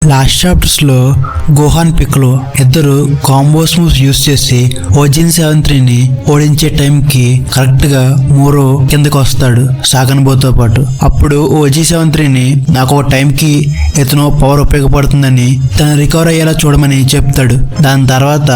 Last chapters లో గోహాన్ పిక్లో ఇద్దరు combos moves use చేసి ఓజిన్ 73ని ఓడించే టైంకి కరెక్ట్ గా మోరో కిందకి వస్తాడు సాగన్బోతో పాటు. అప్పుడు ఓజీ 73ని నాకు ఒక టైంకి ఇతను పవర్ ఉపయోగపడుతుందని తను రికవర్ అయ్యేలా చూడమని చెప్తాడు. దాని తర్వాత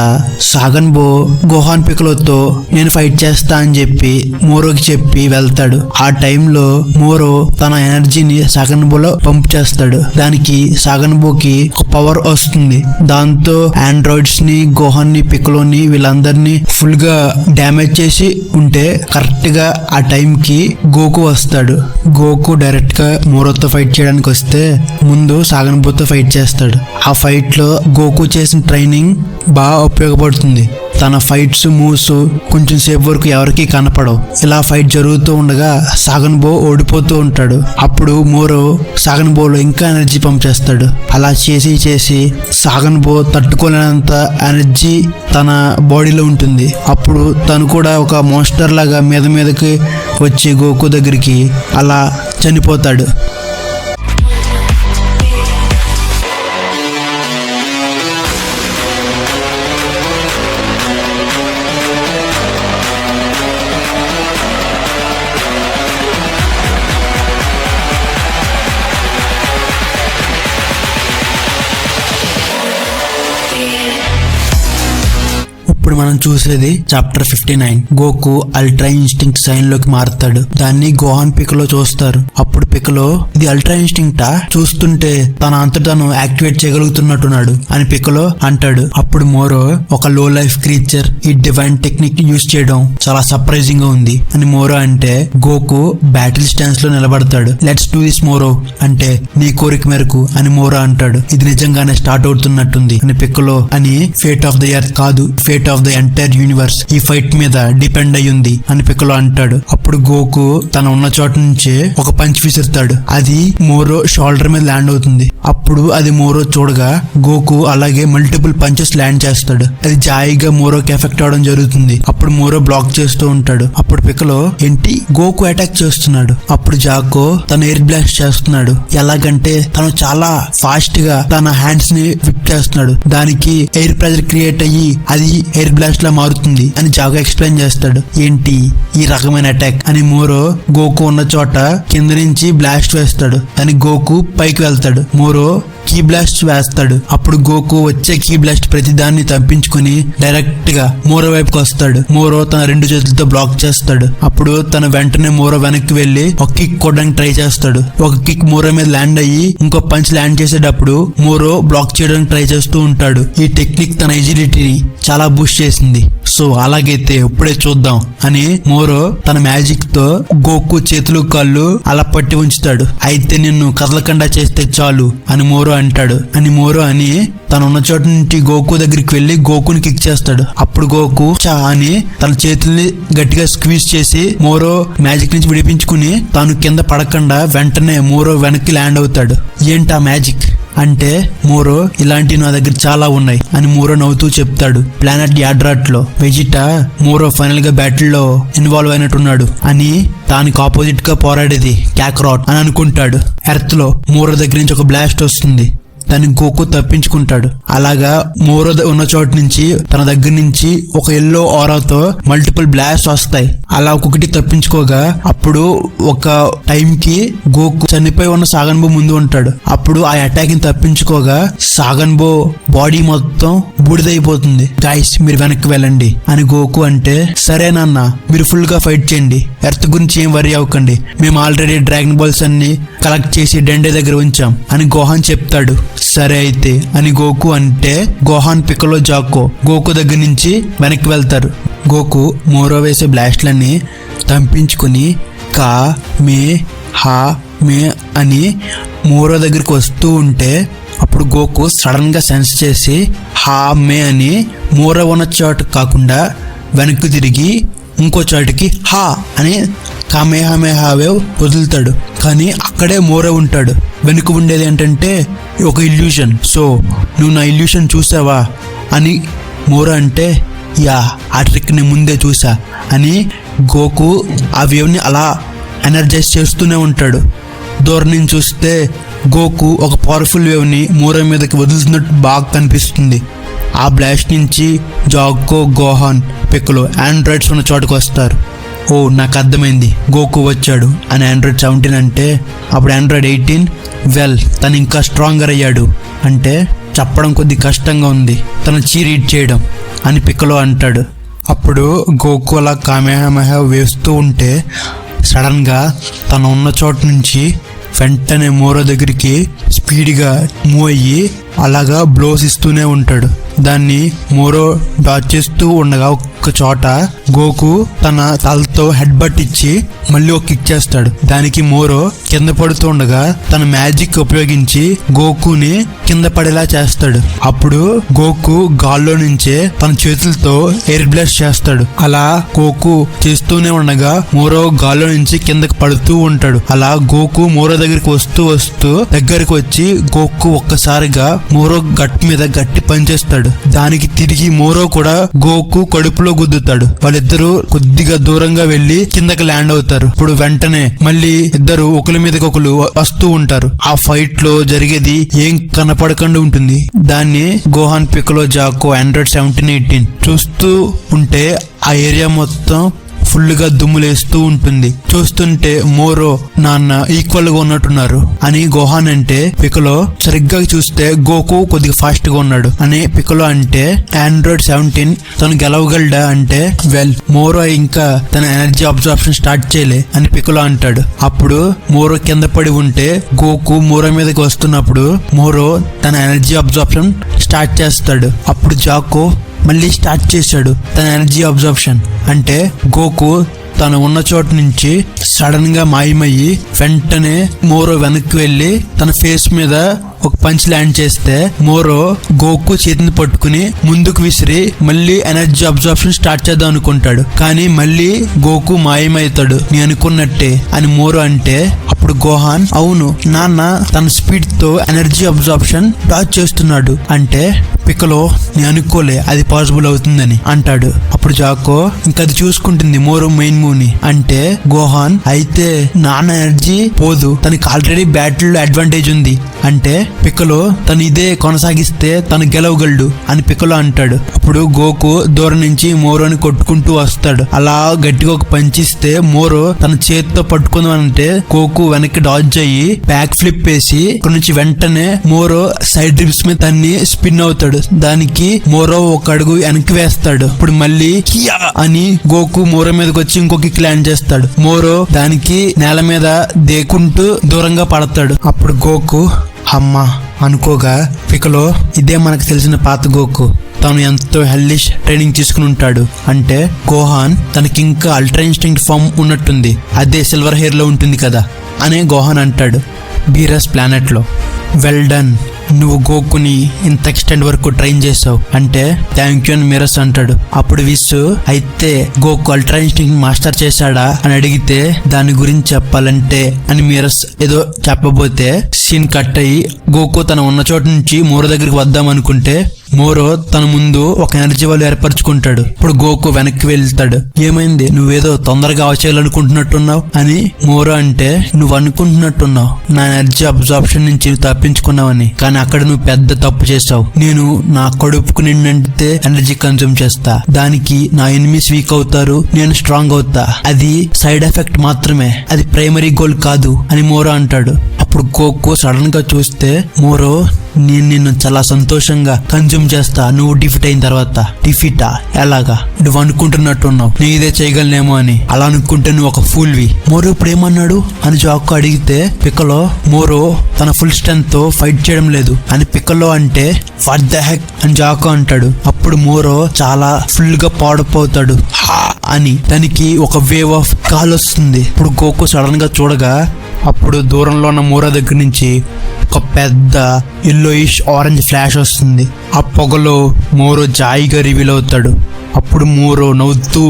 సాగన్బో గోహాన్ పిక్లోతో నేను ఫైట్ చేస్తా అని చెప్పి మోరోకి చెప్పి వెళ్తాడు. ఆ టైంలో మోరో తన ఎనర్జీని సాగన్బోలో పంప్ చేస్తాడు. దానికి సాగన్బోకి ఒక పవర్ వస్తుంది. దాంతో ఆండ్రాయిడ్స్ ని గోహాన్ ని పిక్లోని వీళ్ళందరినీ ఫుల్ గా డ్యామేజ్ చేసి ఉంటే కరెక్ట్ గా ఆ టైం కి గోకు వస్తాడు. గోకు డైరెక్ట్ గా మోరోతో ఫైట్ చేయడానికి వస్తే ముందు సాగన్బోతో ఫైట్ చేస్తాడు. ఆ ఫైట్ లో గోకు చేసిన ట్రైనింగ్ బాగా ఉపయోగపడుతుంది. తన ఫైట్స్ మూవ్స్ కొంచెం సేపు వరకు ఎవరికి కనపడవు. ఇలా ఫైట్ జరుగుతూ ఉండగా సాగన్బో ఓడిపోతూ ఉంటాడు. అప్పుడు మోరో సాగన్బోలో ఇంకా ఎనర్జీ పంప్ చేస్తాడు. అలా చేసి సాగన్బో తట్టుకోలేనంత ఎనర్జీ తన బాడీలో ఉంటుంది. అప్పుడు తను కూడా ఒక మోన్స్టర్ లాగా మీదకి వచ్చి గోకు దగ్గరికి అలా చనిపోతాడు. ఇప్పుడు మనం చూసేది చాప్టర్ 59. గోకు అల్ట్రా ఇన్స్టింక్ట్ సైన్ లోకి మారుతాడు. దాన్ని గోహాన్ పిక్లో చూస్తారు. అప్పుడు పిక్లో ఇది అల్ట్రా ఇన్స్టింక్టా, చూస్తుంటే తన అంతట తను యాక్టివేట్ చేయగలుగుతున్నట్టున్నాడు అని పిక్లో అంటాడు. అప్పుడు మోరో ఒక లో లైఫ్ క్రీచర్ ఈ డివైన్ టెక్నిక్ యూజ్ చేయడం చాలా సర్ప్రైజింగ్ గా ఉంది అని మోరో అంటే గోకు బ్యాటిల్ స్టాన్స్ లో నిలబడతాడు. లెట్స్ డూ దిస్ మోరో అంటే నీ కోరిక మేరకు అని మోరో అంటాడు. ఇది నిజంగానే స్టార్ట్ అవుతున్నట్టుంది అని పిక్లో అని ఫేట్ ఆఫ్ ద ఎర్త్ కాదు, fate of the entire universe ఈ ఫైట్ మీద డిపెండ్ అయ్యింది అని పిక్లో అంటాడు. అప్పుడు గోకు తన ఉన్న చోట నుంచే ఒక పంచ్ విసురుతాడు. అది మోరో షోల్డర్ మీద ల్యాండ్ అవుతుంది. అప్పుడు అది మోరో చూడగా గోకు అలాగే మల్టిపుల్ పంచెస్ ల్యాండ్ చేస్తాడు. అది జాయిగా మోరోకి ఎఫెక్ట్ అవడం జరుగుతుంది. అప్పుడు మోరో బ్లాక్ చేస్తూ ఉంటాడు. అప్పుడు పిక్లో ఏంటి గోకు అటాక్ చేస్తున్నాడు. అప్పుడు జాకో తన ఎయిర్ బ్లాస్ట్ చేస్తున్నాడు. ఎలాగంటే తను చాలా ఫాస్ట్ గా తన హ్యాండ్స్ ని విప్ చేస్తున్నాడు. దానికి ఎయిర్ ప్రెజర్ క్రియేట్ అయ్యి అది ఎయిర్ బ్లాస్ట్ లా మారుతుంది అని జాగో ఎక్స్ప్లెయిన్ చేస్తాడు. ఏంటి ఈ రకమైన అటాక్ అని మోరో గోకు ఉన్న చోట కింద నుంచి బ్లాస్ట్ వేస్తాడు. అని గోకు పైకి వెళ్తాడు. మోరో కీ బ్లాస్ట్ వేస్తాడు. అప్పుడు గోకు వచ్చే కీ బ్లాస్ట్ ప్రతిదాన్ని తప్పించుకుని డైరెక్ట్ గా మోరో వైపుకి వస్తాడు. మోరో తన రెండు చేతులతో బ్లాక్ చేస్తాడు. అప్పుడు తన వెంటనే మోరో వెనక్కి వెళ్లి ఒక కిక్ కొట్టడానికి ట్రై చేస్తాడు. ఒక కిక్ మోరో మీద ల్యాండ్ అయ్యి ఇంకో పంచ్ ల్యాండ్ చేసేటప్పుడు మోరో బ్లాక్ చేయడానికి ట్రై చేస్తూ ఉంటాడు. ఈ టెక్నిక్ తన ఎజిలిటీని చాలా బూస్ట్ చేసింది. సో అలాగైతే ఇప్పుడే చూద్దాం అని మోరో తన మ్యాజిక్ తో గోకు చేతులు కాళ్ళు అలా పట్టి ఉంచుతాడు. అయితే నిన్ను కదలకుండా చేస్తే చాలు అని మోరో అంటాడు. అని మోరో అని తను ఉన్న చోట నుంచి గోకు దగ్గరికి వెళ్లి గోకుని కిక్ చేస్తాడు. అప్పుడు గోకు చా అని తన చేతుల్ని గట్టిగా స్క్వీజ్ చేసి మోరో మ్యాజిక్ నుంచి విడిపించుకుని తాను కింద పడకుండా వెంటనే మోరో వెనక్కి ల్యాండ్ అవుతాడు. ఏంటా మ్యాజిక్ అంటే మోరో ఇలాంటి నా దగ్గర చాలా ఉన్నాయి అని మోరో నవ్వుతూ చెప్తాడు. ప్లానెట్ యాడ్రాట్ లో వెజిటా మోరో ఫైనల్ గా బ్యాటిల్ లో ఇన్వాల్వ్ అయినట్టున్నాడు అని దానికి ఆపోజిట్ గా పోరాడేది కాక్రాట్ అని అనుకుంటాడు. ఎర్త్ లో మోరో దగ్గర నుంచి ఒక బ్లాస్ట్ వస్తుంది. దాన్ని గోకు తప్పించుకుంటాడు. అలాగా మోరో ఉన్న చోటు నుంచి తన దగ్గర నుంచి ఒక ఎల్లో ఆరాతో మల్టిపుల్ బ్లాస్ట్ వస్తాయి. అలా ఒక్కొక్కటి తప్పించుకోగా అప్పుడు ఒక టైం కి గోకు చనిపోయి ఉన్న సాగన్బో ముందు ఉంటాడు. అప్పుడు ఆ అటాక్ ని తప్పించుకోగా సాగన్బో బాడీ మొత్తం బూడిదైపోతుంది. గైస్ మీరు వెనక్కి వెళ్ళండి అని గోకు అంటే సరేనన్నా మీరు ఫుల్ గా ఫైట్ చేయండి, ఎర్త్ గురించి ఏం వరీ అవ్వకండి, మేము ఆల్రెడీ డ్రాగన్ బాల్స్ అన్ని కలెక్ట్ చేసి డెండే దగ్గర ఉంచాం అని గోహాన్ చెప్తాడు. సరే అయితే అని గోకు అంటే గోహాన్ పిక్లో జాకో గోకు దగ్గర నుంచి వెనక్కి వెళ్తారు. గోకు మోరో వేసే బ్లాస్ట్లన్నీ తంపించుకుని కా మే హా మే అని మోరో దగ్గరికి వస్తూ ఉంటే అప్పుడు గోకు సడన్ గా సెన్స్ చేసి హా మే అని మోరో ఉన్న చోటు కాకుండా వెనక్కి తిరిగి ఇంకో చోటుకి హా అని కామేహామేహావేవ్ వదులుతాడు. కానీ అక్కడే మోరో ఉంటాడు. వెనుక ఉండేది ఏంటంటే ఒక ఇల్యూషన్. సో నువ్వు నా ఇల్యూషన్ చూసావా అని మోరో అంటే యా ఆ ట్రిక్ ని ముందే చూసా అని గోకు ఆ వేవ్ని అలా ఎనర్జైజ్ చేస్తూనే ఉంటాడు. దూరం నుంచి చూస్తే గోకు ఒక పవర్ఫుల్ వేవ్ ని మోరో మీదకి వదులుతున్నట్టు బాగా కనిపిస్తుంది. ఆ బ్లాస్ట్ నుంచి జాకో, గోహాన్, పిక్కలో ఆండ్రాయిడ్స్ ఉన్న చోటుకు వస్తారు. ఓ నాకు అర్థమైంది, గోకు వచ్చాడు అని ఆండ్రాయిడ్ 17 అంటే అప్పుడు ఆండ్రాయిడ్ 18 తను ఇంకా స్ట్రాంగర్ అయ్యాడు అంటే చెప్పడం కొద్ది కష్టంగా ఉంది, తను చీరీడ్ చేయడం అని పిక్కలో అంటాడు. అప్పుడు గోకు అలా కామెహమెహ వేస్తూ ఉంటే సడన్గా తను ఉన్న చోటు నుంచి వెంటనే మోరో దగ్గరికి స్పీడ్గా మూవ్ అయ్యి అలాగా బ్లోస్ ఇస్తూనే ఉంటాడు. దాన్ని మోరో డాచ్ చేస్తూ ఉండగా ఒక్క చోట గోకు తన తలతో హెడ్ బట్ ఇచ్చి మళ్ళీ ఒక కిక్ చేస్తాడు. దానికి మోరో కింద పడుతూ ఉండగా తన మ్యాజిక్ ఉపయోగించి గోకుని కింద పడేలా చేస్తాడు. అప్పుడు గోకు గాల్లో నుంచే తన చేతులతో ఎయిర్ బ్లాస్ట్ చేస్తాడు. అలా గోకు చేస్తూనే ఉండగా మోరో గాల్లో నుంచి కిందకి పడుతూ ఉంటాడు. అలా గోకు మోరో దగ్గరికి వస్తూ దగ్గరికి వచ్చి గోకు ఒక్కసారిగా మోరో గట్టి మీద గట్టి పనిచేస్తాడు. దానికి తిరిగి మోరో కూడా గోకు కడుపులో గుద్దుతాడు. వాళ్ళిద్దరూ కొద్దిగా దూరంగా వెళ్లి కిందకి ల్యాండ్ అవుతారు. ఇప్పుడు వెంటనే మళ్ళీ ఇద్దరు ఒకరి మీదకి ఒకరు వస్తూ ఉంటారు. ఆ ఫైట్ లో జరిగేది ఏం కనపడకుండా ఉంటుంది. దాన్ని గోహాన్, పిక్కలో, జాకో, ఆండ్రాయిడ్ 17, 18 చూస్తూ ఉంటే ఆ ఏరియా మొత్తం ఫుల్ గా దుమ్ములేస్తూ ఉంటుంది. చూస్తుంటే మోరో, నాన్న ఈక్వల్ గా ఉన్నట్టున్నారు అని గోహాన్ అంటే పిక్కలో సరిగ్గా చూస్తే గోకు కొద్దిగా ఫాస్ట్ గా ఉన్నాడు అని పిక్కలో అంటే ఆండ్రాయిడ్ 17 తను గెలవగలడా అంటే మోరో ఇంకా తన ఎనర్జీ అబ్జార్ప్షన్ స్టార్ట్ చేయలే అని పిక్కలో అంటాడు. అప్పుడు మోరో కింద పడి ఉంటే గోకు మోరో మీదకి వస్తున్నప్పుడు మోరో తన ఎనర్జీ అబ్జార్ప్షన్ స్టార్ట్ చేస్తాడు. అప్పుడు జాకో మళ్ళీ స్టార్ట్ చేశాడు తన ఎనర్జీ అబ్జార్ప్షన్ అంటే గోకు తను ఉన్న చోటు నుంచి సడన్ గా మాయమయ్యి వెంటనే మోరో వెనక్కి వెళ్లి తన ఫేస్ మీద ఒక పంచ్ ల్యాండ్ చేస్తే మోరో గోకు చేతిని పట్టుకుని ముందుకు విసిరి మళ్ళీ ఎనర్జీ అబ్జార్ప్షన్ స్టార్ట్ చేద్దాం అనుకుంటాడు. కానీ మళ్ళీ గోకు మాయమవుతాడు నీ అనుకున్నట్టే అని మోరో అంటే అప్పుడు గోహాన్ అవును నాన్న తన స్పీడ్ తో ఎనర్జీ అబ్జార్ప్షన్ డాచ్ చేస్తున్నాడు అంటే పిక్కలో నీ అనుకోలే అది పాసిబుల్ అవుతుందని అంటాడు. అప్పుడు జాకో ఇంకా అది చూసుకుంటుంది మోరో మెయిన్ మూవ్ ని అంటే గోహాన్ అయితే నాన్న ఎనర్జీ పోదు, తనకి ఆల్రెడీ బ్యాటిల్ లో అడ్వాంటేజ్ ఉంది అంటే పిక్కలో తను ఇదే కొనసాగిస్తే తను గెలవగలడు అని పిక్కలో అంటాడు. అప్పుడు గోకు దూరం నుంచి మోరోని కొట్టుకుంటూ వస్తాడు. అలా గట్టిగా ఒక పంచిస్తే మోరో తన చేతితో పట్టుకుందామంటే గోకు వెనక్కి డాజ్ అయ్యి బ్యాక్ ఫ్లిప్ వేసి ఇక్కడ నుంచి వెంటనే మోరో సైడ్ డ్రిప్స్ మీద తన్ని స్పిన్ అవుతాడు. దానికి మోరో ఒక అడుగు వెనక్కి వేస్తాడు. ఇప్పుడు మళ్ళీ హియా అని గోకు మోరో మీదకి వచ్చి ఇంకొక కిక్ ల్యాండ్ చేస్తాడు. మోరో దానికి నేల మీద దేకుంటూ దూరంగా పడతాడు. అప్పుడు గోకు అమ్మా అనుకోగా పిక్కలో ఇదే మనకు తెలిసిన పాత గోకు తాను ఎంతో హెల్లిష్ ట్రైనింగ్ తీసుకుని ఉంటాడు అంటే గోహాన్ తనకి ఇంకా అల్ట్రా ఇన్స్టింక్ట్ ఫామ్ ఉన్నట్టుంది, అదే సిల్వర్ హెయిర్ లో ఉంటుంది కదా అనే గోహాన్ అంటాడు బీరస్ ప్లానెట్ లో. వెల్ డన్, నువ్వు గోకుని ఇంత ఎక్స్టెండ్ వరకు ట్రైన్ చేసావు అంటే థ్యాంక్ యూ అని మిరస్ అంటాడు. అప్పుడు విస్సు అయితే గోకు అల్ట్రా ఇన్స్టింక్ట్ మాస్టర్ చేశాడా అని అడిగితే దాని గురించి చెప్పాలంటే అని మిరస్ ఏదో చెప్పబోతే సీన్ కట్ అయ్యి గోకు తన ఉన్న చోటు నుంచి మోరో దగ్గరికి వద్దాం అనుకుంటే మోరో తన ముందు ఒక ఎనర్జీ వాళ్ళు ఏర్పరచుకుంటాడు. ఇప్పుడు గోకు వెనక్కి వెళ్తాడు. ఏమైంది, నువ్వేదో తొందరగా అవచేయాలనుకుంటున్నట్టున్నావు అని మోరో అంటే నువ్వు అనుకుంటున్నట్టున్నావు నా ఎనర్జీ అబ్జార్ప్షన్ నుంచి తప్పించుకున్నావని, కానీ అక్కడ నువ్వు పెద్ద తప్పు చేసావు. నేను నా కడుపుకు నిండితే ఎనర్జీ కన్జ్యూమ్ చేస్తా, దానికి నా ఎనిమీస్ వీక్ అవుతారు, నేను స్ట్రాంగ్ అవుతా, అది సైడ్ ఎఫెక్ట్ మాత్రమే, అది ప్రైమరీ గోల్ కాదు అని మోరో అంటాడు. అప్పుడు గోకు సడన్ గా చూస్తే మోరో నేను నిన్ను చాలా సంతోషంగా కన్జ్యూమ్ చేస్తా నువ్వు డిఫీట్ అయిన తర్వాత. డిఫీటా? ఎలాగా? నువ్వు అనుకుంటున్నట్టున్నావు నేను ఇదే చేయగలనేమో అని. అలా అనుకుంటే నువ్వు ఒక ఫూల్వి. మోరో ఇప్పుడు ఏమన్నాడు అని జాకో అడిగితే పిక్కలో మోరో తన ఫుల్ స్ట్రెంత్ తో ఫైట్ చేయడం లేదు అని పిక్కలో అంటే వాట్ ద హెక్ అని జాకో అంటాడు. అప్పుడు మోరో చాలా ఫుల్ గా పాడపోతాడు అని దానికి ఒక వేవ్ ఆఫ్ కాల్ వస్తుంది. ఇప్పుడు గోకు సడన్ గా చూడగా అప్పుడు దూరంలో ఉన్న మోరో దగ్గర నుంచి ఒక పెద్ద ఎల్లోయిష్ ఆరెంజ్ ఫ్లాష్ వస్తుంది. ఆ పొగలో మోరో జాయిగా రివీల్ అవుతాడు. అప్పుడు మోరో నవ్వుతూ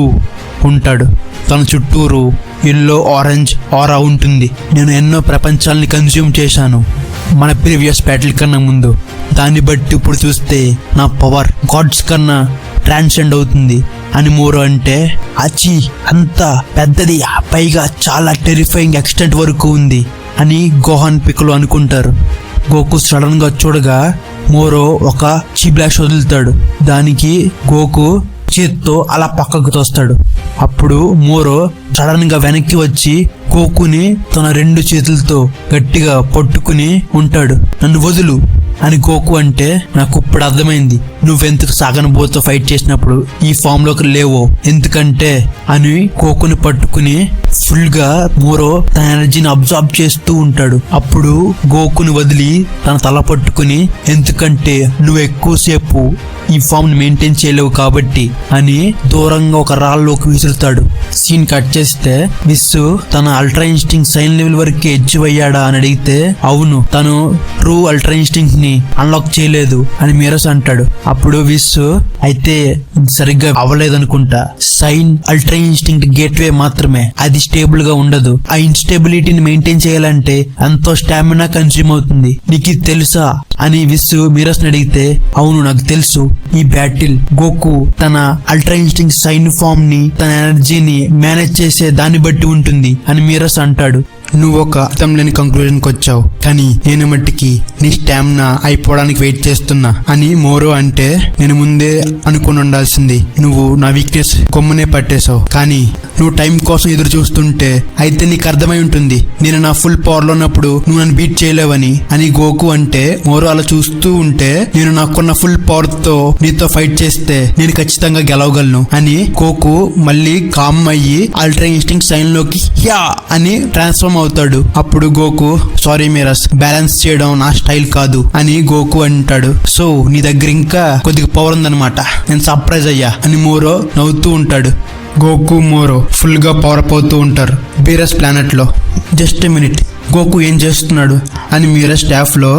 ఉంటాడు. తన చుట్టూరు ఎల్లో ఆరెంజ్ ఆరా ఉంటుంది. నేను ఎన్నో ప్రపంచాలని కన్జ్యూమ్ చేశాను మన ప్రీవియస్ బ్యాటిల్ కన్నా ముందు, దాన్ని బట్టి ఇప్పుడు చూస్తే నా పవర్ గాడ్స్ కన్నా ట్రాన్సెండ్ అవుతుంది అని మోరో అంటే అచి అంత పెద్దది, పైగా చాలా టెరిఫైయింగ్ ఎక్స్టెంట్ వరకు ఉంది అని గోహాన్ పిక్కలో అనుకుంటారు. గోకు సడన్ గా చూడగా మోరో ఒక చి బ్లాస్ట్ వదులుతాడు. దానికి గోకు చేత్తో అలా పక్కకు తోస్తాడు. అప్పుడు మోరో సడన్ గా వెనక్కి వచ్చి గోకుని తన 2 చేతులతో గట్టిగా పట్టుకుని ఉంటాడు. నన్ను వదులు అని గోకు అంటే, నాకు ఇప్పుడు అర్థమైంది నువ్వెందుకు సాగనబోతో ఫైట్ చేసినప్పుడు ఈ ఫామ్ లోకి లేవో, ఎందుకంటే అని గోకుని పట్టుకుని ఫుల్ గా మోరో తన ఎనర్జీని అబ్జార్బ్ చేస్తూ ఉంటాడు. అప్పుడు గోకుని వదిలి తన తల పట్టుకుని, ఎందుకంటే నువ్వు ఎక్కువసేపు ఈ ఫామ్ ని మెయింటైన్ చేయలేవు కాబట్టి అని దూరంగా ఒక రాళ్ళలోకి విసురుతాడు. సీన్ కట్ చేస్తే విస్సు తన అల్ట్రా ఇన్స్టింక్ట్ సైన్ లెవెల్ వరకు అచీవ్ అయ్యాడా అని అడిగితే అవును, తను ట్రూ అల్ట్రా ఇన్స్టింక్ట్ ని అన్లాక్ చేయలేదు అని మీరస్ అంటాడు. అప్పుడు విస్సు అయితే సరిగ్గా అవ్వలేదనుకుంటా, సైన్ అల్ట్రా ఇన్స్టింక్ట్ గేట్వే మాత్రమే, అది స్టేబుల్ గా ఉండదు. ఆ ఇన్స్టేబిలిటీని మెయింటైన్ చేయాలంటే ఎంతో స్టామినా కన్స్యూమ్ అవుతుంది, నీకు తెలుసా అని విస్సు మీరస్ ని అడిగితే అవును నాకు తెలుసు, ఈ బ్యాటిల్ గోకు తన అల్ట్రా ఇన్స్టింక్ట్ సైన్ ఫామ్ ని తన ఎనర్జీని మేనేజ్ చేసే దాన్ని బట్టి ఉంటుంది అని మీరస్ అంటాడు. నువ్వు ఒక అర్థం లేని కంక్లూజన్ కి వచ్చావు, కానీ నేను మట్టికి నీ స్టామినా అయిపోవడానికి వెయిట్ చేస్తున్నా అని మోరో అంటే, నేను ముందే అనుకుని ఉండాల్సింది, నువ్వు నా వీక్నెస్ కొమ్మునే పట్టేశావు, కానీ నువ్వు టైం కోసం ఎదురు చూస్తుంటే అయితే నీకు అర్థమై ఉంటుంది నేను నా ఫుల్ పవర్ లో ఉన్నప్పుడు నువ్వు నన్ను బీట్ చేయలేవని అని గోకు అంటే, మోరో అలా చూస్తూ ఉంటే నేను నాకున్న ఫుల్ పవర్ తో నీతో ఫైట్ చేస్తే నేను ఖచ్చితంగా గెలవగలను అని గోకు మళ్ళీ కామ్ అయ్యి అల్ట్రా ఇన్స్టింక్ట్ సైన్ లోకి యా అని ట్రాన్స్ఫార్మ్ అవుతాడు. అప్పుడు గోకు సారీ మీరస్, బ్యాలెన్స్ చేయడం నా స్టైల్ కాదు అని గోకు అంటాడు. సో నీ దగ్గర ఇంకా కొద్దిగా పవర్ ఉందన్నమాట, నేను సర్ప్రైజ్ అయ్యా అని మోరో నవ్వుతూ ఉంటాడు. గోకు మోరో ఫుల్ గా పవర్ అప్ అవుతూ ఉంటారు బీరస్ ప్లానెట్ లో. జస్ట్ మినిట్, గోకు ఏం చేస్తున్నాడు అని మీరా స్టాఫ్ లో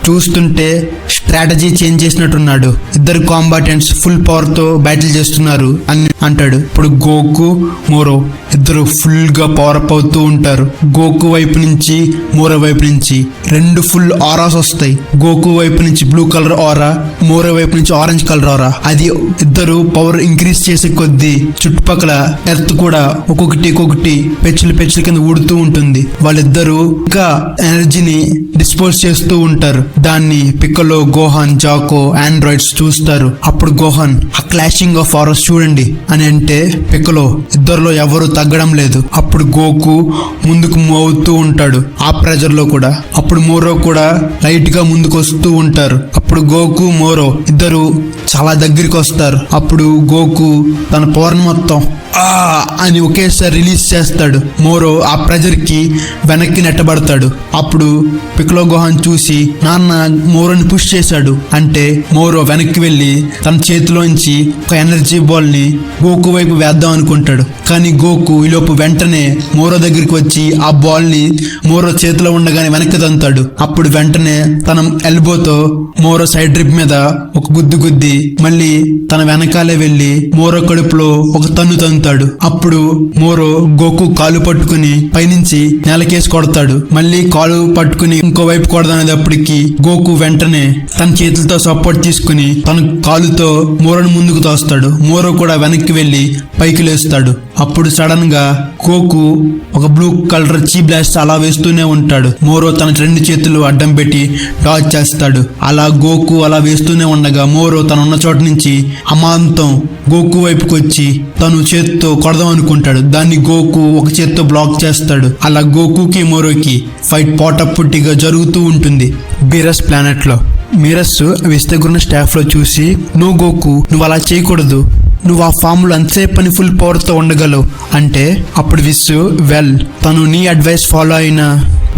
చూస్తుంటే స్ట్రాటజీ చేంజ్ చేసినట్టున్నాడు. ఇద్దరు కాంబాటెంట్స్ ఫుల్ పవర్ తో బ్యాటిల్ చేస్తున్నారు అని అంటాడు. ఇప్పుడు గోకు మోరో ఇద్దరు ఫుల్ గా పవర్ అప్ అవుతూ ఉంటారు. గోకు వైపు నుంచి మోరో వైపు నుంచి 2 ఫుల్ ఆరాస్ వస్తాయి. గోకు వైపు నుంచి బ్లూ కలర్ ఆరా, మోరో వైపు నుంచి ఆరెంజ్ కలర్ ఆరా. అది ఇద్దరు పవర్ ఇంక్రీజ్ చేసే కొద్దీ చుట్టుపక్కల ఎర్త్ కూడా ఒక్కొక్కటి పెచ్చులు కింద ఊడుతూ ఉంటుంది. వాళ్ళిద్దరూ ఇంకా ఎనర్జీని డిస్పోజ్ చేస్తూ ఉంటారు. దాన్ని పిక్కలో, గోహాన్, జాకో, ఆండ్రాయిడ్స్ చూస్తారు. అప్పుడు గోహాన్ ఆ క్లాషింగ్ ఆఫ్ ఆరస్ చూడండి అని అంటే, పిక్కలో ఇద్దరులో ఎవరు తగ్గడం లేదు. అప్పుడు గోకు ముందుకు మూవ్ అవుతూ ఉంటాడు ఆ ప్రెజర్ లో కూడా. అప్పుడు మోరో కూడా లైట్ గా ముందుకు వస్తూ ఉంటారు. అప్పుడు గోకు మోరో ఇద్దరు చాలా దగ్గరికి వస్తారు. అప్పుడు గోకు తన పవర్ మొత్తం అని ఒకేసారి రిలీజ్ చేస్తాడు. మోరో ఆ ప్రెజర్ కి వెనక్కి నెట్టబడతాడు. అప్పుడు పిక్లో గోహాన్ చూసి నాన్న మోరోని పుష్ చేశాడు అంటే మోరో వెనక్కి వెళ్ళి తన చేతిలోంచి ఒక ఎనర్జీ బాల్ ని గోకు వైపు వేద్దాం అనుకుంటాడు. కానీ గోకు ఈలోపు వెంటనే మోరో దగ్గరికి వచ్చి ఆ బాల్ ని మోరో చేతిలో ఉండగానే వెనక్కి తంతాడు. అప్పుడు వెంటనే తన ఎల్బోతో మోరో సైడ్ రిప్ మీద ఒక గుద్ది మళ్ళీ తన వెనకాలే వెళ్లి మోరో కడుపులో ఒక తన్ను తంతాడు. అప్పుడు మోరో గోకు కాలు పట్టుకుని పైనుంచి నేలకేసి కొడతాడు. మళ్ళీ కాలు పట్టుకుని ఇంకోవైపు కొడదనేటప్పటికి గోకు వెంటనే తన చేతులతో సపోర్ట్ తీసుకుని తన కాలుతో మోరోని ముందుకు తోస్తాడు. మోరో కూడా వెనక్కి వెళ్లి పైకి లేస్తాడు. అప్పుడు సడన్ గా గోకు ఒక బ్లూ కలర్ చీ బ్లాస్ట్ అలా వేస్తూనే ఉంటాడు. మోరో తన 2 చేతులు అడ్డం పెట్టి డాచ్ చేస్తాడు. అలా గోకు అలా వేస్తూనే ఉండగా మోరో తను ఉన్న చోట నుంచి అమాంతం గోకు వైపుకి వచ్చి తను చేత్తో కొడదాం అనుకుంటాడు. దాన్ని గోకు ఒక చేత్తో బ్లాక్ చేస్తాడు. అలా గోకుకి మోరోకి ఫైట్ పోటప్పుట్టిగా జరుగుతూ ఉంటుంది బీరస్ ప్లానెట్ లో. మీరస్ విస్ దగ్గరున్న స్టాఫ్ లో చూసి, నువ్వు గోకు నువ్వు అలా చేయకూడదు, నువ్వు ఆ ఫామ్ లో అంతసేపు పని ఫుల్ పవర్ తో ఉండగలవు అంటే, అప్పుడు విస్సు తను నీ అడ్వైస్ ఫాలో అయినా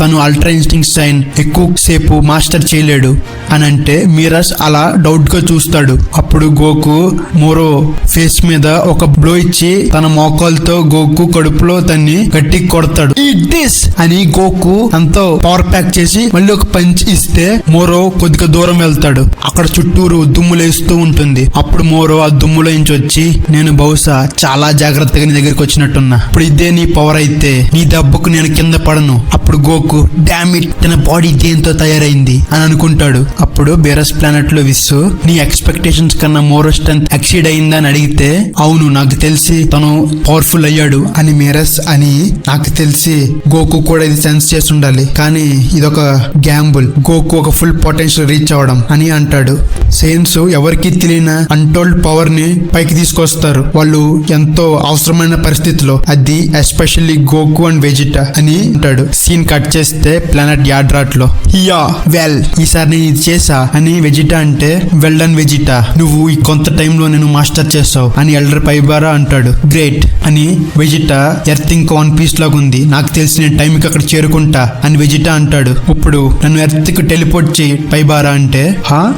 తను అల్ట్రా ఇన్స్టింక్ట్ సైన్ ఎక్కువ సేపు మాస్టర్ చేయలేడు అని అంటే మీరస్ అలా డౌట్ గా చూస్తాడు. అప్పుడు గోకు మోరో ఫేస్ మీద ఒక బ్లో ఇచ్చి తన మోకాలతో గోకు కడుపులో తన్ని గట్టి కొడతాడు. ఈట్ దిస్ అని గోకు ఎంతో పవర్ ప్యాక్ చేసి మళ్ళీ ఒక పంచ్ ఇస్తే మోరో కొద్దిగా దూరం వెళ్తాడు. అక్కడ చుట్టూరు దుమ్ములేస్తూ ఉంటుంది. అప్పుడు మోరో ఆ దుమ్ములో నుంచి వచ్చి, నేను బహుశా చాలా జాగ్రత్తగా నీ దగ్గరికి వచ్చినట్టున్నా, ఇప్పుడు ఇదే నీ పవర్ అయితే నీ దెబ్బకు నేను కింద పడను. అప్పుడు గోకు గోకు డామిట్ తన బాడీ దేంతో తయారైంది అని అనుకుంటాడు. అప్పుడు బేరస్ ప్లానెట్ లో విస్సు నీ ఎక్స్పెక్టేషన్స్ కన్నా మోరో స్ట్రెంత్ ఎక్సీడ్ అయిందా అని అడిగితే అవును నాకు తెలిసి తను పవర్ఫుల్ అయ్యాడు అని మేరస్ అని నాకు తెలిసి గోకు కూడా ఇది సెన్స్ చేసి ఉండాలి కానీ ఇదొక గ్యాంబుల్ గోకు ఒక ఫుల్ పొటెన్షియల్ రీచ్ అవడం అని అంటాడు. సైన్స్ ఎవరికి తెలియని అన్టోల్డ్ పవర్ ని పైకి తీసుకొస్తారు వాళ్ళు ఎంతో అవసరమైన పరిస్థితిలో, అది ఎస్పెషల్లీ గోకు అండ్ వెజిటా అని అంటాడు. సీన్ కట్ చేస్తే ప్లానెట్ యాడ్రాట్ లో యా వెల్ ఈసారి నేను ఇది చేసా అని వెజిటా అంటే వెల్ డన్ వెజిటా, నువ్వు ఈ కొంత టైంలో నేను మాస్టర్ చేసావు అని ఎల్డర్ పైబారా అంటాడు. గ్రేట్ అని వెజిటా ఎర్త్ ఇంకా వన్ పీస్ లాగా ఉంది, నాకు తెలిసి నేను టైంకి అక్కడ చేరుకుంటా అని వెజిటా అంటాడు. ఇప్పుడు నన్ను ఎర్త్ కి టెలిపోర్ట్ చేయి పైబారా అంటే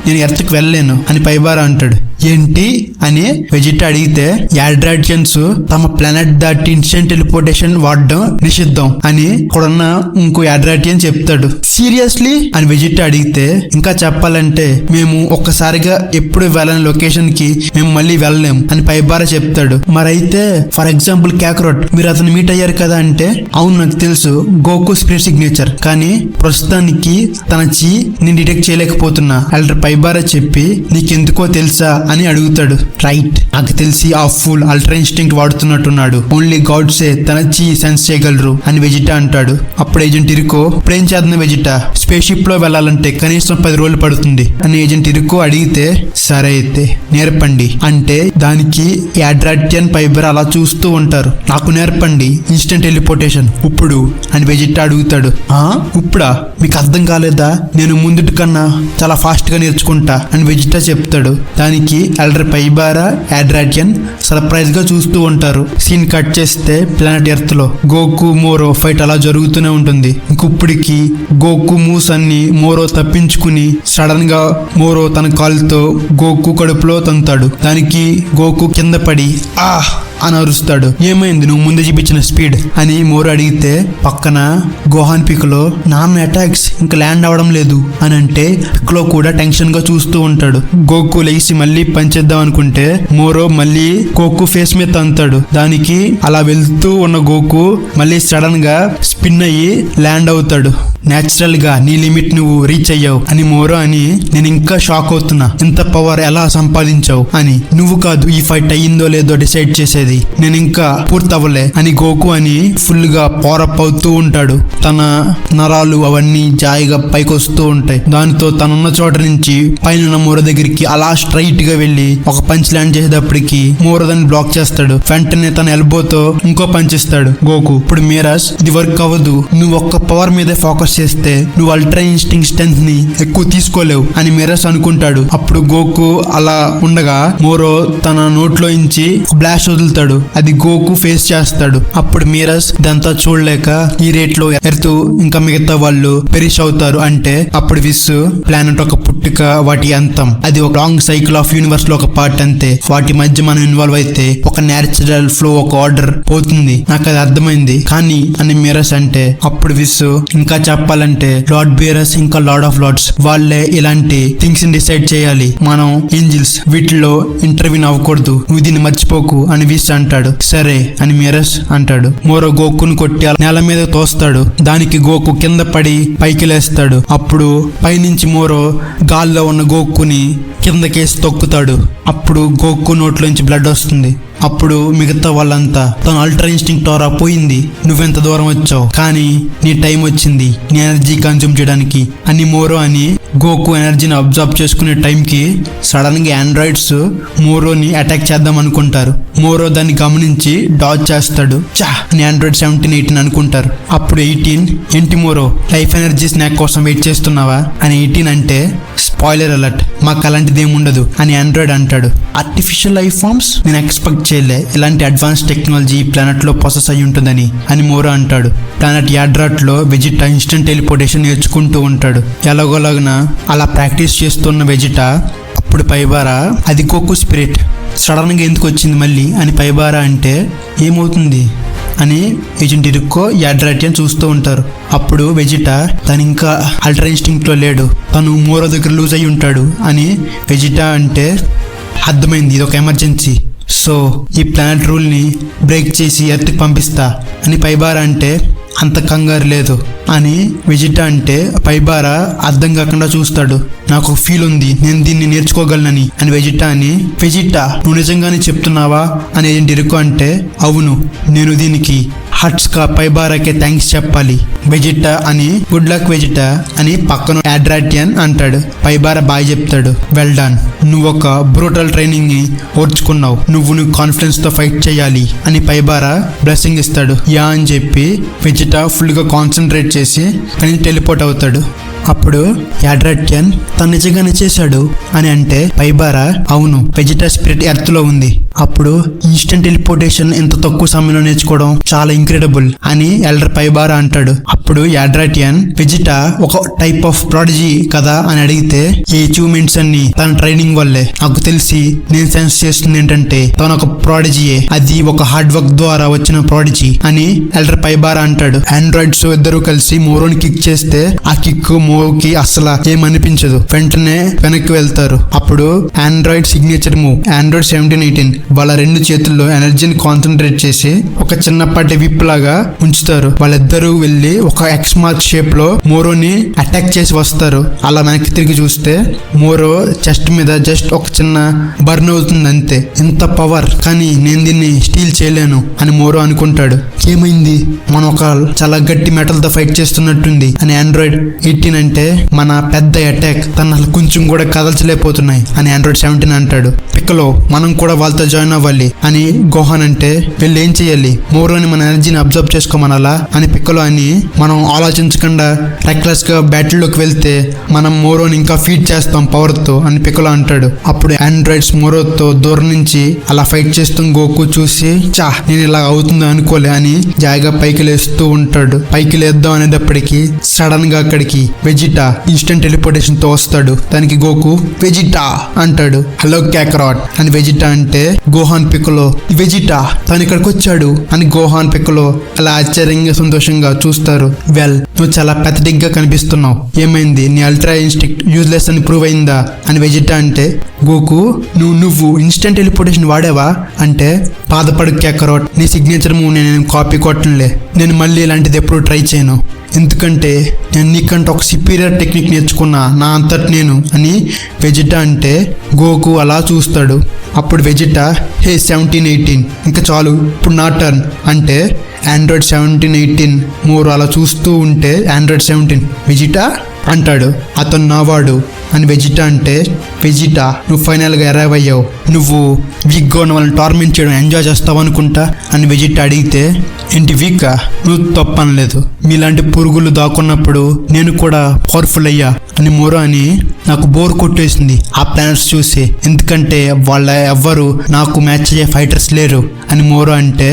నేను ఎర్త్ కి వెళ్ళలేను అని పైబారా అంటాడు. ఏంటి అని వెజిటా అడిగితే యాడ్రాటియన్స్ తమ ప్లానెట్ దాటి ఇన్స్టెంట్ టెలిపోర్టేషన్ వాడడం నిషిద్ధం అని ఇక్కడున్న ఇంకో యాడ్రాటియన్ చెప్తాడు. సీరియస్లీ అని వెజిటా అడిగితే ఇంకా చెప్పాలంటే మేము ఒక్కసారిగా ఎప్పుడు వెళ్ళని లొకేషన్ కి మేము మళ్ళీ వెళ్ళలేం అని పైబారా చెప్తాడు. మరైతే ఫర్ ఎగ్జాంపుల్ క్యాక్రోట్ మీరు అతను మీట్ అయ్యారు కదా అంటే అవును నాకు తెలుసు గోకు స్పిరిట్ సిగ్నేచర్ కానీ ప్రస్తుతానికి తన చీ నేను డిటెక్ట్ చేయలేకపోతున్నా ఎల్డర్ పైబారా చెప్పి నీకెందుకో తెలుసా అని అడుగుతాడు. రైట్ నాకు తెలిసి ఆ ఫుల్ అల్ట్రా ఇన్స్టింక్ట్ వాడుతున్నట్టున్నాడు, ఓన్లీ గాడ్సే తన చీ సెన్స్ చేయగలరు అని వెజిటా అంటాడు. అప్పుడు ఏజెంట్ ఇరుకో ప్లేన్ చేద్దాం వెజిటా, స్పేస్ షిప్ లో వెళ్ళాలంటే కనీసం 10 రోజులు పడుతుంది అని ఏజెంట్ ఇరుకో అడిగితే సరే అయితే నేర్పండి అంటే దానికి యాడ్రాటియన్ పైబర్ అలా చూస్తూ ఉంటారు. నాకు నేర్పండి ఇన్స్టెంట్ టెలిపోర్టేషన్ ఇప్పుడు అని వెజిటా అడుగుతాడు. ఇప్పుడా మీకు అర్థం కాలేదా, నేను ముందుటి కన్నా చాలా ఫాస్ట్ గా నేర్చుకుంటా అని వెజిటా చెప్తాడు. దానికి ఎల్డర్ పైబారా యాడ్రాటియన్ సర్ప్రైజ్ గా చూస్తూ ఉంటారు. సీన్ కట్ చేస్తే ప్లానెట్ ఎర్త్ లో గోకు మోరో ఫైట్ అలా జరుగుతూనే ఉంటుంది. ఇంకొప్పటికి గోకు మూవ్స్ అన్ని మోరో తప్పించుకుని సడన్ గా మోరో తన కాలుతో గోకు కడుపులో తంతాడు. దానికి గోకు కింద పడి అని అరుస్తాడు. ఏమైంది నువ్వు ముందు చూపించిన స్పీడ్ అని మోరో అడిగితే పక్కన గోహాన్ పిక్లో నాన్న అటాక్స్ ఇంకా ల్యాండ్ అవడం లేదు అని అంటే పిక్లో కూడా టెన్షన్ గా చూస్తూ ఉంటాడు. గోకు లేచి మళ్ళీ పంచేద్దాం అనుకుంటే మోరో మళ్ళీ గోకు ఫేస్ మీద తంతాడు. దానికి అలా వెళ్తూ ఉన్న గోకు మళ్ళీ సడన్ గా స్పిన్ అయ్యి ల్యాండ్ అవుతాడు. నేచురల్ గా నీ లిమిట్ నువ్వు రీచ్ అయ్యావు అని మోరో అని నేను ఇంకా షాక్ అవుతున్నా, ఇంత పవర్ ఎలా సంపాదించావు అని. నువ్వు కాదు ఈ ఫైట్ అయ్యిందో లేదో డిసైడ్ చేసేది, నేను ఇంకా పూర్తవ్వలే అని గోకు అని ఫుల్ గా పవరప్ అవుతూ ఉంటాడు. తన నరాలు అవన్నీ జాయిగా పైకి వస్తూ ఉంటాయి. దాంతో తనున్న చోట నుంచి పైన మోరో దగ్గరికి అలా స్ట్రైట్ గా వెళ్లి ఒక పంచ్ ల్యాండ్ చేసేటప్పటికి మోరో దాన్ని బ్లాక్ చేస్తాడు. వెంటనే తన ఎల్బోతో ఇంకో పంచ్ ఇస్తాడు గోకు. ఇప్పుడు మీరాస్ ఇది వర్క్ అవ్వదు, నువ్వు ఒక్క పవర్ మీదే ఫోకస్ చేస్తే నువ్వు అల్ట్రా ఇన్స్టింక్ట్ స్ట్రెంత్ ని ఎక్కువ తీసుకోలేవు అని మిరాస్ అనుకుంటాడు. అప్పుడు గోకు అలా ఉండగా మోరో తన నోట్లో నుంచి బ్లాస్ట్ వదులుతాడు. అది గోకు ఫేస్ చేస్తాడు. అప్పుడు మిరాస్ ఇదంతా చూడలేక ఈ రేట్ లో ఎర్త్ ఇంకా మిగతా వాళ్ళు పెరిష్ అవుతారు అంటే అప్పుడు విస్సు ప్లానెట్ ఒక పుట్టుక వాటి అంతం, అది ఒక లాంగ్ సైకిల్ ఆఫ్ యూనివర్స్ లో ఒక పార్ట్ అంతే, వాటి మధ్య మనం ఇన్వాల్వ్ అయితే ఒక నేచురల్ ఫ్లో ఒక ఆర్డర్ పోతుంది, నాకు అది అర్థమైంది కానీ అని మిరాస్ అంటే అప్పుడు విస్సు ఇంకా చెప్పాలంటే లార్డ్ బేరస్ ఇంకా లార్డ్ ఆఫ్ లార్డ్స్ వాళ్ళే ఇలాంటి థింగ్స్ ని డిసైడ్ చేయాలి, మనం ఏంజిల్స్ వీటిలో ఇంటర్వ్యూన్ అవ్వకూడదు, నువ్వు దీన్ని మర్చిపోకు అని విస్ అంటాడు. సరే అని మిరస్ అంటాడు. మోరో గోకును కొట్టి నేల మీద తోస్తాడు. దానికి గోకు కింద పడి పైకి లేస్తాడు. అప్పుడు పైనుంచి మోరో గాల్లో ఉన్న గోకుని కిందకేసి తొక్కుతాడు. అప్పుడు గోకు నోట్లోంచి బ్లడ్ వస్తుంది. అప్పుడు మిగతా వాళ్ళంతా తన అల్ట్రా ఇన్స్టింక్ట్ టోరా పోయింది, నువ్వెంత దూరం వచ్చావు కానీ నీ టైం వచ్చింది నీ ఎనర్జీ కన్జ్యూమ్ చేయడానికి అని మోరో అని గోకు ఎనర్జీని అబ్జర్వ్ చేసుకునే టైంకి సడన్ గా ఆండ్రాయిడ్స్ మోరోని అటాక్ చేద్దాం అనుకుంటారు. మోరో దాన్ని గమనించి డాజ్ చేస్తాడు. చా అని ఆండ్రాయిడ్ 17, 18 అనుకుంటారు. అప్పుడు 18 ఏంటి మోరో లైఫ్ ఎనర్జీ స్నాక్ కోసం వెయిట్ చేస్తున్నావా అని 18 అంటే స్పాయిలర్ అలర్ట్ మాకు అలాంటిది ఏముండదు అని ఆండ్రాయిడ్ అంటాడు. ఆర్టిఫిషియల్ లైఫ్ ఫార్మ్స్ నేను ఎక్స్పెక్ట్ చేయలే ఇలాంటి అడ్వాన్స్ టెక్నాలజీ ప్లానెట్ లో ప్రాసెస్ అయి ఉంటుందని అని మోరో అంటాడు. ప్లానెట్ యాడ్రాట్ లో వెజిటా ఇన్స్టెంట్ టెలిపోర్టేషన్ నేర్చుకుంటూ ఉంటాడు. ఎలాగోలాగున అలా ప్రాక్టీస్ చేస్తున్న వెజిటా అప్పుడు పైబారా అది గోకు స్పిరిట్ సడన్ గా ఎందుకు వచ్చింది మళ్ళీ అని పైబారా అంటే ఏమవుతుంది అని ఏజెంట్ ఇరుక్కో యాడ్రాటియన్ చూస్తూ ఉంటారు. అప్పుడు వెజిటా తను ఇంకా అల్ట్రా ఇన్స్టింక్ట్ లో లేడు, తను మోరో దగ్గర లూజ్ అయి ఉంటాడు అని వెజిటా అంటే అర్థమైంది ఇది ఒక ఎమర్జెన్సీ, సో ఈ ప్లానెట్ రూల్ ని బ్రేక్ చేసి ఎర్త్ కి పంపిస్తా అని పైబారా అంటే అంత కంగారు లేదు అని వెజిటా అంటే పైబారా అర్థం కాకుండా చూస్తాడు. నాకు ఫీల్ ఉంది, నేను దీన్ని నేర్చుకోగలనని అని వెజిటా నువ్వు నిజంగానే చెప్తున్నావా అని డిరుకో అంటే అవును, నేను దీనికి హట్స్కా పైబారాకే థ్యాంక్స్ చెప్పాలి వెజిటా అని. గుడ్ లక్ వెజిటా అని పక్కన అడ్రాటియన్ అంటాడు. పైబారా బాయ్ చెప్తాడు. వెల్ డన్, నువ్వు ఒక బ్రూటల్ ట్రైనింగ్ ని ఓర్చుకున్నావు, నువ్వు కాన్ఫిడెన్స్ తో ఫైట్ చేయాలి అని పైబారా బ్లెస్సింగ్ ఇస్తాడు. యా అని చెప్పి వెజిటా ఫుల్ గా కాన్సన్ట్రేట్ చేసి కానీ టెలిపోర్ట్ అవుతాడు. అప్పుడు యాడ్రాటియన్ తను నిజంగానే చేశాడు అని అంటే పైబారా అవును, వెజిటా స్పిరిట్ ఎర్త్ లో ఉంది. అప్పుడు ఇన్స్టెంట్ టెలిపోర్టేషన్ ఇంత తక్కువ సమయంలో నేర్చుకోవడం చాలా ఇంక్రెడిబుల్ అని ఎల్డర్ పైబారా అంటాడు. అప్పుడు యాడ్రాటియన్ వెజిటా ఒక టైప్ ఆఫ్ ప్రాడిజీ కదా అని అడిగితే ఈ అచీవ్మెంట్స్ అన్ని తన ట్రైనింగ్ వల్లే, నాకు తెలిసి నేను సెన్స్ చేస్తుంది ఏంటంటే తన ఒక ప్రాడిజీయే, అది ఒక హార్డ్ వర్క్ ద్వారా వచ్చిన ప్రాడిజీ అని ఎల్డర్ పైబారా అంటాడు. ఆండ్రాయిడ్స్ ఇద్దరు కలిసి మోరోని కిక్ చేస్తే ఆ కిక్ మోకి అసలు ఏమనిపించదు, వెంటనే వెనక్కి వెళ్తారు. అప్పుడు ఆండ్రాయిడ్ సిగ్నేచర్ మూవ్ ఆండ్రాయిడ్ 1718 వాళ్ళ రెండు చేతుల్లో ఎనర్జీని కాన్సన్ట్రేట్ చేసి ఒక చిన్నపాటి విప్ లాగా ఉంచుతారు. వాళ్ళిద్దరూ వెళ్లి ఒక ఎక్స్ మార్క్ షేప్ లో మోరోని అటాక్ చేసి వస్తారు. అలా వెనక్కి తిరిగి చూస్తే మోరో చెస్ట్ మీద జస్ట్ ఒక చిన్న బర్న్ అవుతుంది అంతే. ఇంత పవర్, కానీ నేను దీన్ని స్టీల్ చేయలేను అని మోరో అనుకుంటాడు. ఏమైంది, మనం ఒక చాలా గట్టి మెటల్ తో ఫైట్ చేస్తున్నట్టుంది అని ఆండ్రాయిడ్ 18 అంటే మన పెద్ద అటాక్ తన కొంచెం కూడా కదల్చలేకపోతున్నాయి అని ఆండ్రాయిడ్ 17 అంటాడు. పిక్కలో మనం కూడా వాళ్ళతో జాయిన్ అవ్వాలి అని గోహాన్ అంటే వీళ్ళు ఏం చేయాలి, మోరోని మన ఎనర్జీని అబ్జర్వ్ చేసుకోమనాలా అని పిక్కలో అని మనం ఆలోచించకుండా రెక్లెస్ గా బ్యాటిల్ లోకి వెళ్తే మనం మోరోని ఇంకా ఫీడ్ చేస్తాం పవర్ తో అని పిక్కలో అంటాడు. అప్పుడు ఆండ్రాయిడ్స్ మోరోతో దూరం నుంచి అలా ఫైట్ చేస్తూ గోకు చూసి చా నేను ఇలా అవుతుందో అనుకోలే అని జాయిగా పైకి లేస్తూ ఉంటాడు. పైకి లేద్దాం అనేటప్పటికి సడన్ గా అక్కడికి వెజిటా ఇన్స్టెంట్ టెలిపోర్టేషన్ తో వస్తాడు. దానికి గోకు వెజిటా అంటాడు. హలో క్యాకరాట్ అని వెజిటా అంటే గోహాన్ పిక్కలో వెజిటా తను ఇక్కడికి వచ్చాడు అని గోహాన్ పిక్కలో అలా ఆశ్చర్యంగా సంతోషంగా చూస్తారు. వెల్, నువ్వు చాలా పెథటిక్ గా కనిపిస్తున్నావు, ఏమైంది, నీ అల్ట్రా ఇన్స్టింక్ట్ యూజ్లెస్ అని ప్రూవ్ అయిందా అని వెజిటా అంటే గోకు నువ్వు ఇన్స్టెంట్ టెలిపోర్టేషన్ వాడావా అంటే బాధపడు క్యాకరాట్, నీ సిగ్నేచర్ మూవ్ నేను కాపీ కొట్టనులే, నేను మళ్ళీ ఇలాంటిది ఎప్పుడు ట్రై చేయను, ఎందుకంటే నేను నీకంటే ఒక సుపీరియర్ టెక్నిక్ నేర్చుకున్నా నా అంతటి నేను అని వెజిటా అంటే గోకు అలా చూస్తాడు. అప్పుడు వెజిటా హే 1718 ఇంకా చాలు, ఇప్పుడు నా టర్న్ అంటే ఆండ్రాయిడ్ 1718 మోరో అలా చూస్తూ ఉంటే ఆండ్రాయిడ్ 17 వెజిటా అంటాడు. అతను నావాడు అని వెజిటా అంటే వెజిటా నువ్వు ఫైనల్గా అరైవ్ అయ్యావు, నువ్వు వీక్గా ఉన్న వాళ్ళని టార్మెంట్ చేయడం ఎంజాయ్ చేస్తావు అనుకుంటా అని వెజిటా అడిగితే ఏంటి వీక్గా, నువ్వు తప్పనలేదు, మీలాంటి పురుగులు దాక్కున్నప్పుడు నేను కూడా పవర్ఫుల్ అయ్యా అని మోరో అని నాకు బోర్ కొట్టేసింది ఆ ప్లానెట్స్ చూసి, ఎందుకంటే వాళ్ళ ఎవ్వరు నాకు మ్యాచ్ అయ్యే ఫైటర్స్ లేరు అని మోరో అంటే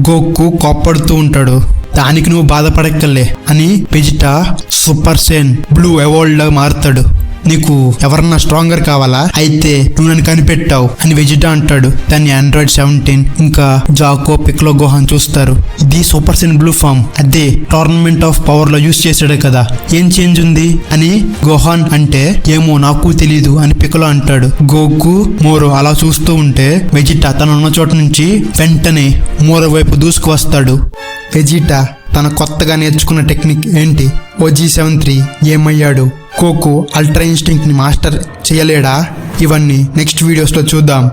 గోకు కోప్పడుతూ ఉంటాడు. దానికి నువ్వు బాధపడక్కర్లే అని వెజిటా సూపర్ సేన్ బ్లూ ఎవాల్డ్ లాగా మారుతాడు. నీకు ఎవరన్నా స్ట్రాంగర్ కావాలా, అయితే నువ్వు నన్ను కనిపెట్టావు అని వెజిటా అంటాడు. దాన్ని ఆండ్రాయిడ్ 17 ఇంకా జాకో పిక్లో గోహాన్ చూస్తారు. ఇది సూపర్ సేన్ బ్లూ ఫామ్, అదే టోర్నమెంట్ ఆఫ్ పవర్ లో యూజ్ చేశాడు కదా, ఏం చేంజ్ ఉంది అని గోహాన్ అంటే ఏమో నాకు తెలీదు అని పిక్లో అంటాడు. గోకు మోరో అలా చూస్తూ ఉంటే వెజిటా తన ఉన్న చోట నుంచి వెంటనే మోరో వైపు దూసుకు వస్తాడు. వెజిటా తన కొత్తగా నేర్చుకున్న టెక్నిక్ ఏంటి, OG73 ఏమయ్యాడు, గోకు అల్ట్రా ఇన్స్టింక్ట్ ని మాస్టర్ చేయలేడా, ఇవన్నీ నెక్స్ట్ వీడియోస్లో చూద్దాం.